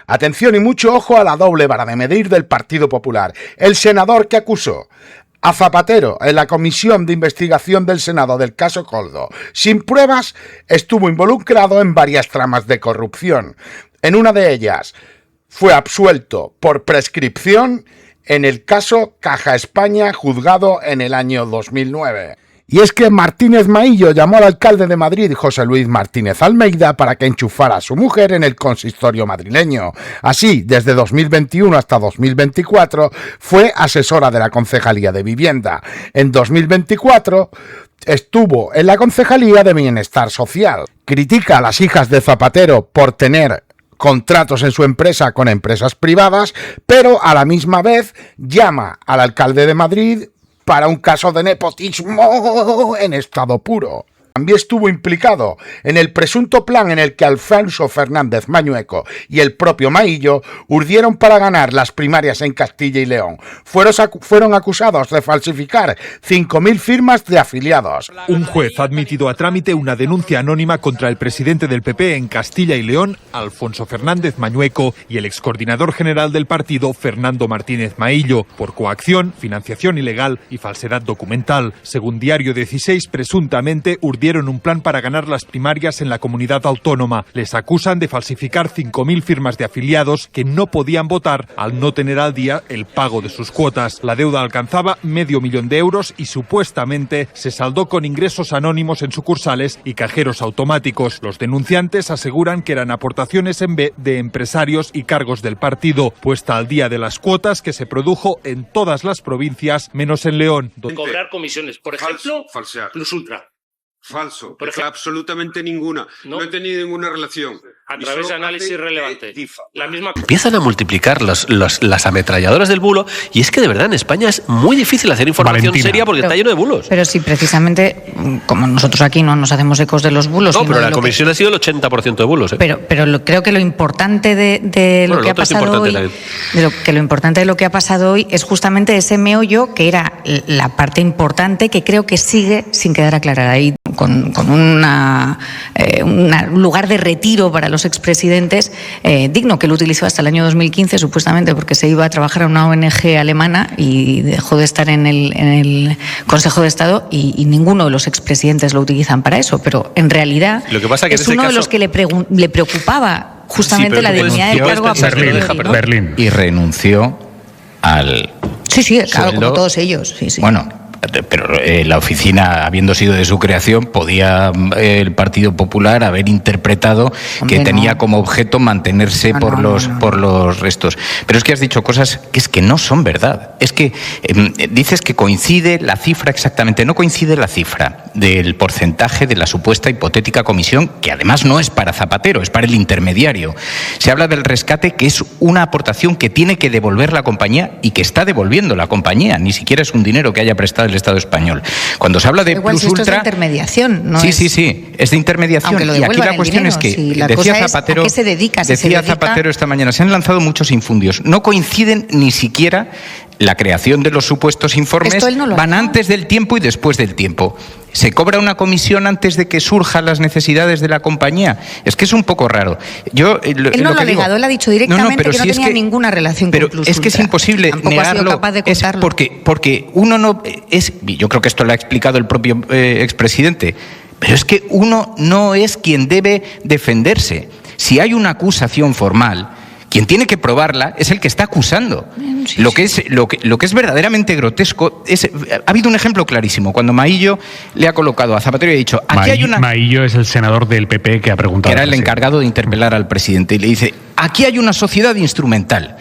Atención y mucho ojo a la doble vara de medir del Partido Popular. El senador que acusó a Zapatero en la comisión de investigación del Senado del caso Koldo, sin pruebas, estuvo involucrado en varias tramas de corrupción. En una de ellas fue absuelto por prescripción en el caso Caja España, juzgado en el año 2009. Y es que Martínez Maillo llamó al alcalde de Madrid, José Luis Martínez Almeida, para que enchufara a su mujer en el consistorio madrileño. Así, desde 2021 hasta 2024, fue asesora de la Concejalía de Vivienda. En 2024 estuvo en la Concejalía de Bienestar Social. Critica a las hijas de Zapatero por tener contratos en su empresa con empresas privadas, pero a la misma vez llama al alcalde de Madrid para un caso de nepotismo en estado puro. También estuvo implicado en el presunto plan en el que Alfonso Fernández Mañueco y el propio Maillo urdieron para ganar las primarias en Castilla y León. Fueron acusados de falsificar 5.000 firmas de afiliados. Un juez ha admitido a trámite una denuncia anónima contra el presidente del PP en Castilla y León, Alfonso Fernández Mañueco, y el excoordinador general del partido, Fernando Martínez Maillo, por coacción, financiación ilegal y falsedad documental. Según Diario 16, presuntamente urdieron un plan para ganar las primarias en la comunidad autónoma. Les acusan de falsificar 5.000 firmas de afiliados que no podían votar al no tener al día el pago de sus cuotas. La deuda alcanzaba $500.000 euros y supuestamente se saldó con ingresos anónimos en sucursales y cajeros automáticos. Los denunciantes aseguran que eran aportaciones en B de empresarios y cargos del partido, puesta al día de las cuotas que se produjo en todas las provincias menos en León. Cobrar comisiones, por ejemplo, falsear. Plus Ultra. Falso, por ejemplo, absolutamente ninguna. No he tenido ninguna relación. A través de análisis relevante. La misma... Empiezan a multiplicar las ametralladoras del bulo, y es que de verdad en España es muy difícil hacer información seria porque está lleno de bulos. Pero sí, precisamente, como nosotros aquí no nos hacemos ecos de los bulos... No, pero la comisión ha sido el 80% de bulos. Pero creo que lo importante de lo que ha pasado hoy... lo importante de lo que ha pasado hoy es justamente ese meollo que era la parte importante que creo que sigue sin quedar aclarada ahí, con un lugar de retiro para los expresidentes digno, que lo utilizó hasta el año 2015 supuestamente porque se iba a trabajar a una ONG alemana y dejó de estar en el Consejo de Estado, y ninguno de los expresidentes lo utilizan para eso, pero en realidad lo que pasa que es uno de los que le preocupaba justamente la dignidad del cargo a partir de hoy, ¿no? Berlín. Y renunció al... Sí, claro, como todos ellos. Sí. Bueno, pero la oficina, habiendo sido de su creación, podía el Partido Popular haber interpretado que tenía como objeto mantenerse por los restos. Pero es que has dicho cosas que no son verdad. Es que dices que coincide la cifra exactamente. No coincide la cifra del porcentaje de la supuesta hipotética comisión, que además no es para Zapatero, es para el intermediario. Se habla del rescate, que es una aportación que tiene que devolver la compañía y que está devolviendo la compañía. Ni siquiera es un dinero que haya prestado el Estado español. Cuando se habla de Plus Ultra... es de intermediación, ¿no? Sí, es de intermediación. Y aquí la cuestión es que, decía Zapatero, ¿a qué se dedica? Zapatero esta mañana, se han lanzado muchos infundios. No coinciden ni siquiera la creación de los supuestos informes, van antes del tiempo y después del tiempo. ¿Se cobra una comisión antes de que surjan las necesidades de la compañía? Es que es un poco raro. Él no lo ha negado, él ha dicho directamente que no tenía ninguna relación con Plus Ultra. Es que es imposible negarlo. Es porque uno no es... Yo creo que esto lo ha explicado el propio expresidente. Pero es que uno no es quien debe defenderse. Si hay una acusación formal, quien tiene que probarla es el que está acusando. Lo que es verdaderamente grotesco es... Ha habido un ejemplo clarísimo. Cuando Maillo le ha colocado a Zapatero y ha dicho... Maillo es el senador del PP que ha preguntado... Que era el encargado de interpelar al presidente. Y le dice, aquí hay una sociedad instrumental.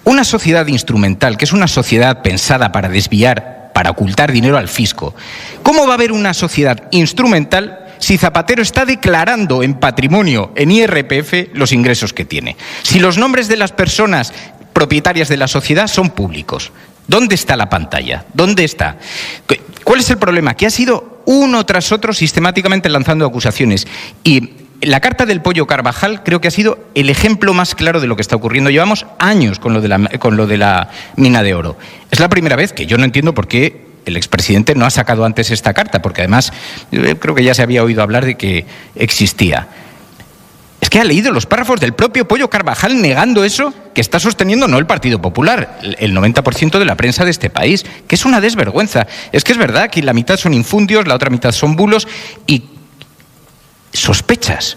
Una sociedad instrumental, que es una sociedad pensada para desviar, para ocultar dinero al fisco. ¿Cómo va a haber una sociedad instrumental si Zapatero está declarando en patrimonio, en IRPF, los ingresos que tiene? Si los nombres de las personas propietarias de la sociedad son públicos, ¿dónde está la pantalla? ¿Dónde está? ¿Cuál es el problema? Que ha sido uno tras otro sistemáticamente lanzando acusaciones. Y la carta del Pollo Carvajal creo que ha sido el ejemplo más claro de lo que está ocurriendo. Llevamos años con lo de la mina de oro. Es la primera vez que yo no entiendo por qué el expresidente no ha sacado antes esta carta, porque además creo que ya se había oído hablar de que existía. Es que ha leído los párrafos del propio Pollo Carvajal negando eso que está sosteniendo no el Partido Popular, el 90% de la prensa de este país, que es una desvergüenza. Es que es verdad que la mitad son infundios, la otra mitad son bulos y sospechas.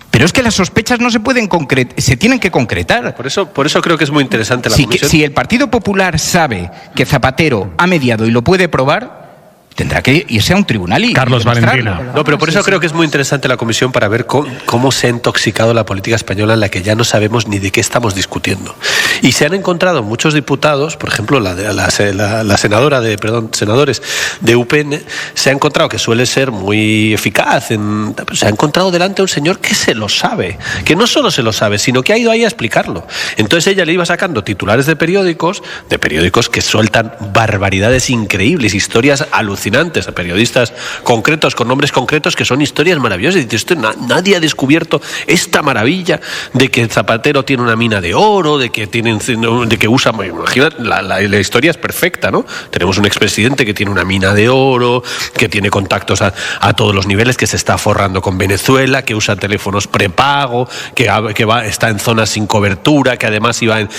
Pero es que las sospechas no se pueden se tienen que concretar. Por eso creo que es muy interesante la comisión. Si el Partido Popular sabe que Zapatero ha mediado y lo puede probar, tendrá que irse a un tribunal y Carlos Valentina. No, pero por eso creo que es muy interesante la comisión para ver cómo se ha intoxicado la política española en la que ya no sabemos ni de qué estamos discutiendo. Y se han encontrado muchos diputados, por ejemplo, la senadores de UPN, se ha encontrado que suele ser muy eficaz. Se ha encontrado delante a un señor que se lo sabe, que no solo se lo sabe, sino que ha ido ahí a explicarlo. Entonces ella le iba sacando titulares de periódicos que sueltan barbaridades increíbles, historias alucinantes a periodistas concretos, con nombres concretos, que son historias maravillosas. Y dice, nadie ha descubierto esta maravilla de que Zapatero tiene una mina de oro, de que usa... Imagínate, la historia es perfecta, ¿no? Tenemos un expresidente que tiene una mina de oro, que tiene contactos a todos los niveles, que se está forrando con Venezuela, que usa teléfonos prepago, está en zonas sin cobertura, que además iba en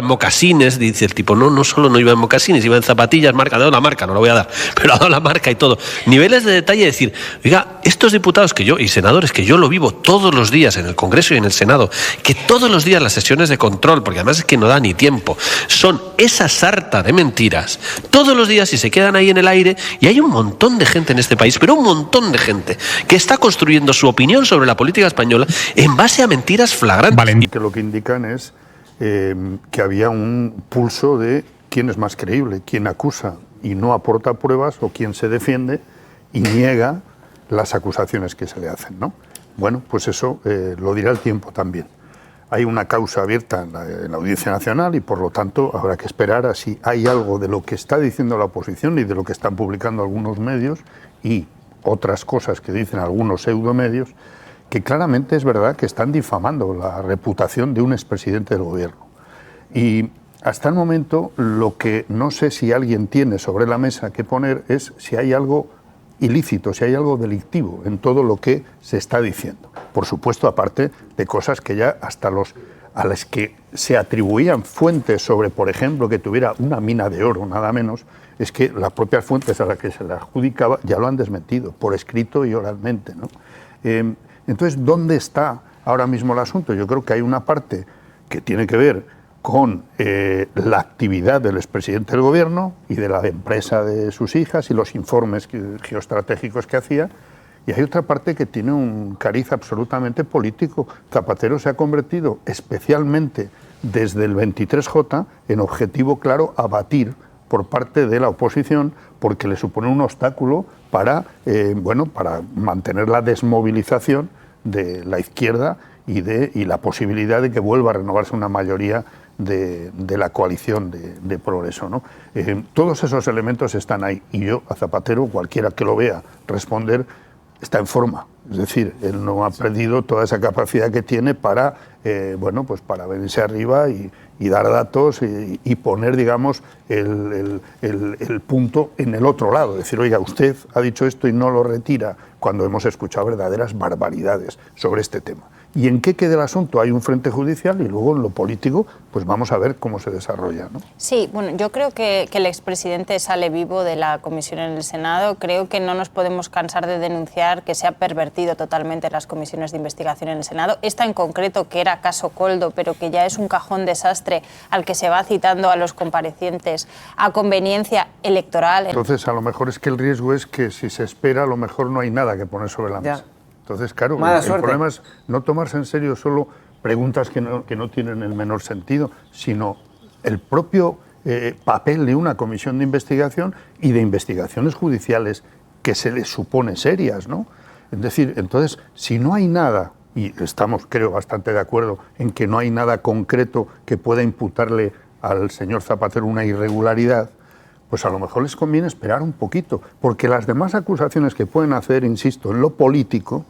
mocasines. Dice el tipo, no solo no iba en mocasines, iba en zapatillas, la marca, no lo voy a dar, pero ha dado la marca y todo. Niveles de detalle, decir, oiga, estos diputados y senadores, que yo lo vivo todos los días en el Congreso y en el Senado, que todos los días las sesiones de control, porque además es que no da ni tiempo, son esa sarta de mentiras, todos los días, y se quedan ahí en el aire, y hay un montón de gente en este país, pero un montón de gente, que está construyendo su opinión sobre la política española en base a mentiras flagrantes. Que lo que indican es que había un pulso de quién es más creíble, quién acusa y no aporta pruebas, o quién se defiende y niega las acusaciones que se le hacen, ¿no? Bueno, pues eso lo dirá el tiempo también. Hay una causa abierta en la Audiencia Nacional y, por lo tanto, habrá que esperar a si hay algo de lo que está diciendo la oposición y de lo que están publicando algunos medios y otras cosas que dicen algunos pseudomedios, que claramente es verdad que están difamando la reputación de un expresidente del gobierno. Y hasta el momento, lo que no sé si alguien tiene sobre la mesa que poner es si hay algo ilícito, si hay algo delictivo en todo lo que se está diciendo. Por supuesto, aparte de cosas que ya hasta a las que se atribuían fuentes sobre, por ejemplo, que tuviera una mina de oro, nada menos, es que las propias fuentes a las que se le adjudicaba ya lo han desmentido, por escrito y oralmente, ¿no? Entonces, ¿dónde está ahora mismo el asunto? Yo creo que hay una parte que tiene que ver con la actividad del expresidente del gobierno y de la empresa de sus hijas y los informes geoestratégicos que hacía, y hay otra parte que tiene un cariz absolutamente político. Zapatero se ha convertido, especialmente desde el 23J, en objetivo claro a batir por parte de la oposición, porque le supone un obstáculo para mantener la desmovilización de la izquierda y la posibilidad de que vuelva a renovarse una mayoría de la coalición de progreso, ¿no? Todos esos elementos están ahí, y yo a Zapatero, cualquiera que lo vea responder, está en forma. Es decir, él no ha perdido toda esa capacidad que tiene para para venirse arriba y dar datos y poner, digamos, el punto en el otro lado. Decir, oiga, usted ha dicho esto y no lo retira, cuando hemos escuchado verdaderas barbaridades sobre este tema. ¿Y en qué queda el asunto? Hay un frente judicial y luego en lo político, pues vamos a ver cómo se desarrolla, ¿no? Sí, bueno, yo creo que el expresidente sale vivo de la comisión en el Senado. Creo que no nos podemos cansar de denunciar que se ha pervertido totalmente las comisiones de investigación en el Senado. Esta en concreto, que era caso Koldo, pero que ya es un cajón desastre al que se va citando a los comparecientes a conveniencia electoral. Entonces, a lo mejor es que el riesgo es que si se espera, a lo mejor no hay nada que poner sobre la mesa. Entonces, claro, el problema es no tomarse en serio solo preguntas que no tienen el menor sentido, sino el propio papel de una comisión de investigación y de investigaciones judiciales que se les supone serias, ¿no? Es decir, entonces, si no hay nada, y estamos, creo, bastante de acuerdo en que no hay nada concreto que pueda imputarle al señor Zapatero una irregularidad, pues a lo mejor les conviene esperar un poquito, porque las demás acusaciones que pueden hacer, insisto, en lo político,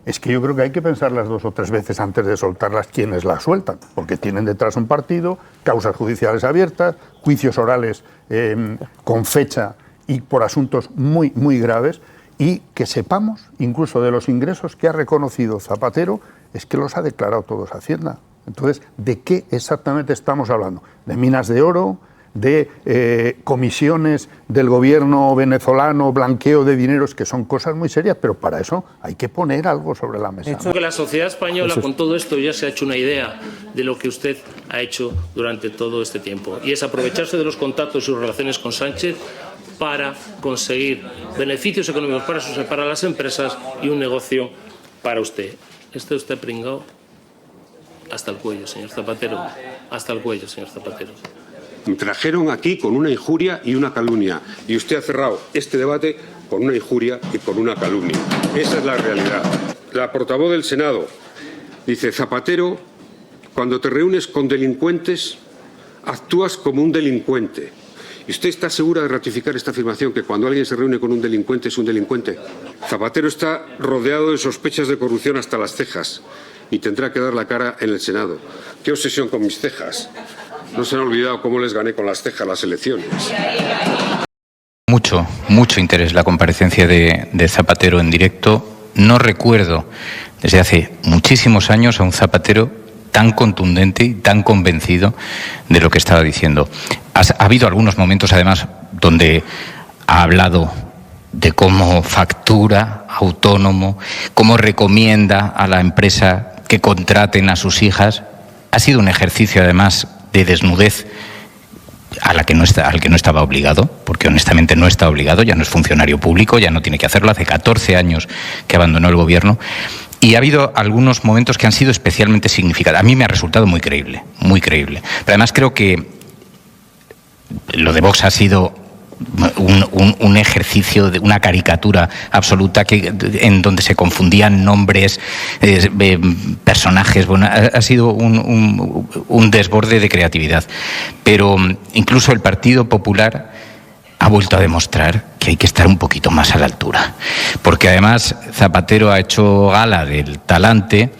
es que yo creo que hay que pensarlas 2 o 3 veces antes de soltarlas quienes las sueltan, porque tienen detrás un partido, causas judiciales abiertas, juicios orales con fecha y por asuntos muy, muy graves, y que sepamos, incluso de los ingresos que ha reconocido Zapatero, es que los ha declarado todos a Hacienda. Entonces, ¿de qué exactamente estamos hablando? ¿De minas de oro? ¿De comisiones del gobierno venezolano, blanqueo de dineros, que son cosas muy serias? Pero para eso hay que poner algo sobre la mesa. Que la sociedad española con todo esto ya se ha hecho una idea de lo que usted ha hecho durante todo este tiempo, y es aprovecharse de los contactos y sus relaciones con Sánchez para conseguir beneficios económicos para las empresas y un negocio para usted. Esté usted pringado hasta el cuello, señor Zapatero. Hasta el cuello, señor Zapatero. Me trajeron aquí con una injuria y una calumnia. Y usted ha cerrado este debate con una injuria y con una calumnia. Esa es la realidad. La portavoz del Senado dice: Zapatero, cuando te reúnes con delincuentes, actúas como un delincuente. ¿Y usted está segura de ratificar esta afirmación, que cuando alguien se reúne con un delincuente es un delincuente? Zapatero está rodeado de sospechas de corrupción hasta las cejas y tendrá que dar la cara en el Senado. ¿Qué obsesión con mis cejas? No se han olvidado cómo les gané con las cejas las elecciones. Mucho interés la comparecencia de Zapatero en directo. No recuerdo desde hace muchísimos años a un Zapatero tan contundente y tan convencido de lo que estaba diciendo. Ha habido algunos momentos, además, donde ha hablado de cómo factura autónomo, cómo recomienda a la empresa que contraten a sus hijas. Ha sido un ejercicio, además, de desnudez al que no estaba obligado, porque honestamente no está obligado, ya no es funcionario público, ya no tiene que hacerlo, hace 14 años que abandonó el gobierno, y ha habido algunos momentos que han sido especialmente significativos. A mí me ha resultado muy creíble, pero además creo que lo de Vox ha sido un ejercicio de una caricatura absoluta en donde se confundían nombres, personajes. Bueno, ha sido un desborde de creatividad. Pero incluso el Partido Popular ha vuelto a demostrar que hay que estar un poquito más a la altura. Porque además Zapatero ha hecho gala del talante.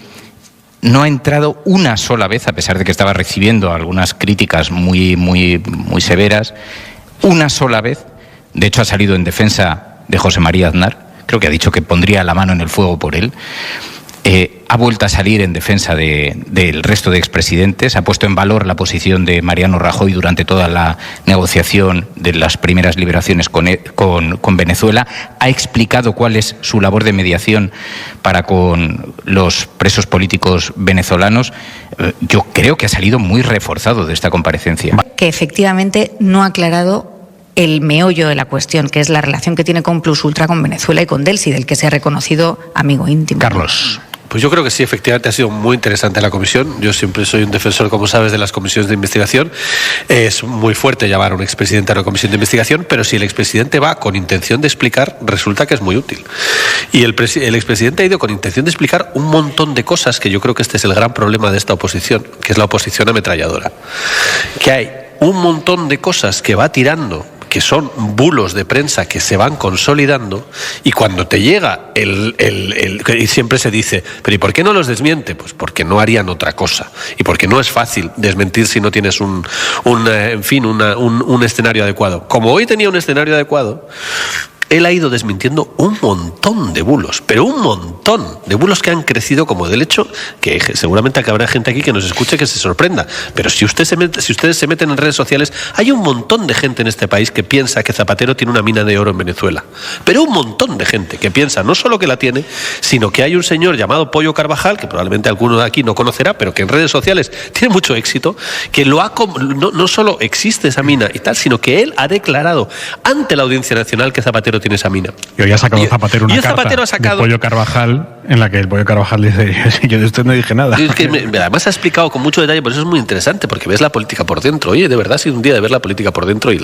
No ha entrado una sola vez, a pesar de que estaba recibiendo algunas críticas muy severas, una sola vez. De hecho, ha salido en defensa de José María Aznar. Creo que ha dicho que pondría la mano en el fuego por él. Ha vuelto a salir en defensa del resto de expresidentes. Ha puesto en valor la posición de Mariano Rajoy durante toda la negociación de las primeras liberaciones con Venezuela. Ha explicado cuál es su labor de mediación para con los presos políticos venezolanos. Yo creo que ha salido muy reforzado de esta comparecencia. Que efectivamente no ha aclarado el meollo de la cuestión, que es la relación que tiene con Plus Ultra, con Venezuela y con Delsi, del que se ha reconocido amigo íntimo. Carlos. Pues yo creo que sí, efectivamente ha sido muy interesante la comisión. Yo siempre soy un defensor, como sabes, de las comisiones de investigación. Es muy fuerte llamar a un expresidente a una comisión de investigación, pero si el expresidente va con intención de explicar, resulta que es muy útil. Y el expresidente ha ido con intención de explicar un montón de cosas, que yo creo que este es el gran problema de esta oposición, que es la oposición ametralladora. Que hay un montón de cosas que va tirando, que son bulos de prensa que se van consolidando, y cuando te llega y siempre se dice, pero ¿y por qué no los desmiente? Pues porque no harían otra cosa, y porque no es fácil desmentir si no tienes un escenario adecuado. Como hoy tenía un escenario adecuado, él ha ido desmintiendo un montón de bulos, pero un montón de bulos que han crecido como del hecho, que seguramente habrá gente aquí que nos escuche que se sorprenda, pero si ustedes se meten en redes sociales, hay un montón de gente en este país que piensa que Zapatero tiene una mina de oro en Venezuela, pero un montón de gente que piensa no solo que la tiene, sino que hay un señor llamado Pollo Carvajal, que probablemente alguno de aquí no conocerá, pero que en redes sociales tiene mucho éxito, que no solo existe esa mina y tal, sino que él ha declarado ante la Audiencia Nacional que Zapatero tiene esa mina. Y hoy ha sacado Zapatero una carta de Pollo Carvajal, en la que el Pollo Carvajal dice: yo de usted no dije nada. Es que además ha explicado con mucho detalle, por eso es muy interesante, porque ves la política por dentro. Oye, de verdad ha sido un día de ver la política por dentro y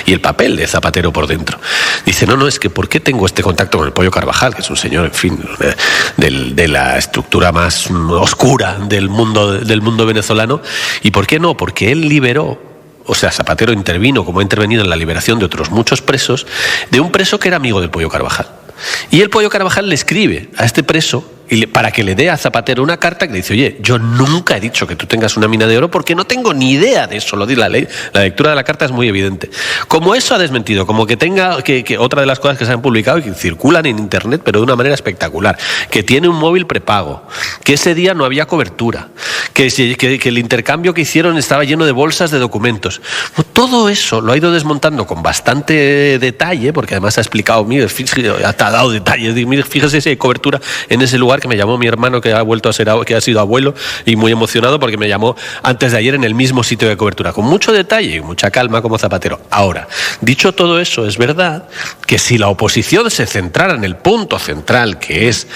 el papel de Zapatero por dentro. Dice, no, es que ¿por qué tengo este contacto con el Pollo Carvajal, que es un señor, en fin, de la estructura más oscura del mundo venezolano? ¿Y por qué no? Porque él liberó, o sea, Zapatero intervino, como ha intervenido en la liberación de otros muchos presos, de un preso que era amigo del Pollo Carvajal. Y el Pollo Carvajal le escribe a este preso para que le dé a Zapatero una carta que le dice, oye, yo nunca he dicho que tú tengas una mina de oro porque no tengo ni idea de eso, lo dice la ley, la lectura de la carta es muy evidente. Como eso ha desmentido, como que tenga, que otra de las cosas que se han publicado y que circulan en internet, pero de una manera espectacular, que tiene un móvil prepago, que ese día no había cobertura, que el intercambio que hicieron estaba lleno de bolsas de documentos. Todo eso lo ha ido desmontando con bastante detalle, porque además ha explicado, mire, ha dado detalles, mire, fíjese si hay cobertura en ese lugar, que me llamó mi hermano que ha sido abuelo y muy emocionado porque me llamó antes de ayer en el mismo sitio de cobertura, con mucho detalle y mucha calma como Zapatero. Ahora, dicho todo eso, es verdad que si la oposición se centrara en el punto central, que es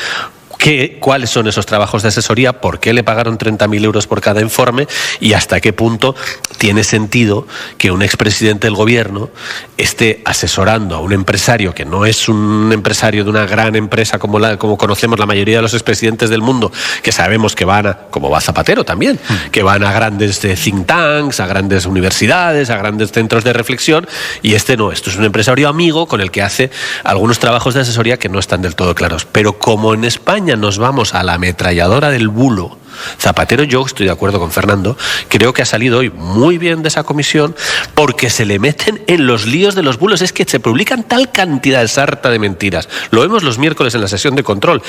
cuáles son esos trabajos de asesoría, por qué le pagaron 30.000 euros por cada informe y hasta qué punto tiene sentido que un expresidente del gobierno esté asesorando a un empresario que no es un empresario de una gran empresa como conocemos la mayoría de los expresidentes del mundo, que sabemos que van como va Zapatero también, que van a grandes think tanks, a grandes universidades, a grandes centros de reflexión, y esto es un empresario amigo con el que hace algunos trabajos de asesoría que no están del todo claros. Pero como en España nos vamos a la ametralladora del bulo, Zapatero, yo estoy de acuerdo con Fernando, creo que ha salido hoy muy bien de esa comisión porque se le meten en los líos de los bulos. Es que se publican tal cantidad de sarta de mentiras. Lo vemos los miércoles en la sesión de control.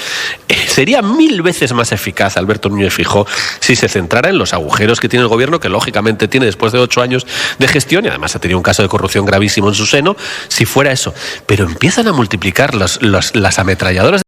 Sería 1000 veces más eficaz Alberto Núñez Feijóo si se centrara en los agujeros que tiene el gobierno, que lógicamente tiene después de 8 años de gestión, y además ha tenido un caso de corrupción gravísimo en su seno, si fuera eso. Pero empiezan a multiplicar las ametralladoras